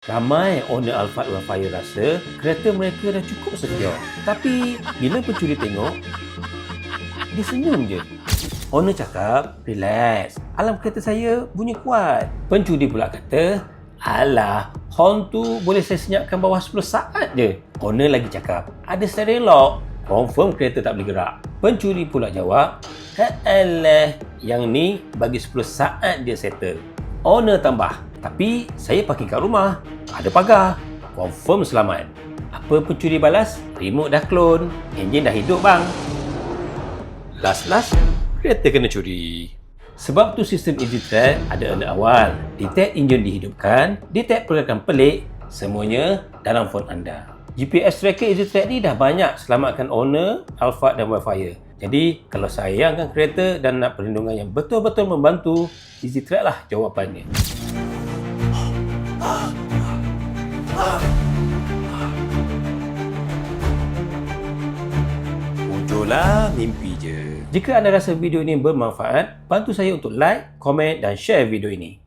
Ramai owner Alphard Wildfire rasa kereta mereka dah cukup secure. Tapi bila pencuri tengok, dia senyum je. Owner cakap, relax, alarm kereta saya bunyi kuat. Pencuri pula kata, alah, horn tu boleh saya senyapkan bawah 10 saat je. Owner lagi cakap, ada steering lock, confirm kereta tak boleh gerak. Pencuri pula jawab, alah, yang ni bagi 10 saat dia settle. Owner tambah, tapi saya parking kat rumah, ada pagar, confirm selamat. Apa pencuri balas? Remote dah clone, enjin dah hidup bang. Last, kereta kena curi. Sebab tu sistem EasyTrack ada alert awal, detect enjin dihidupkan, detect pergerakan pelik, semuanya dalam phone anda. GPS tracker EasyTrack ni dah banyak selamatkan owner Alphard dan Wildfire. Jadi kalau sayangkan kereta dan nak perlindungan yang betul-betul membantu, EasyTrack lah jawapannya. Ujurlah mimpi je. Jika anda rasa video ini bermanfaat, bantu saya untuk like, komen dan share video ini.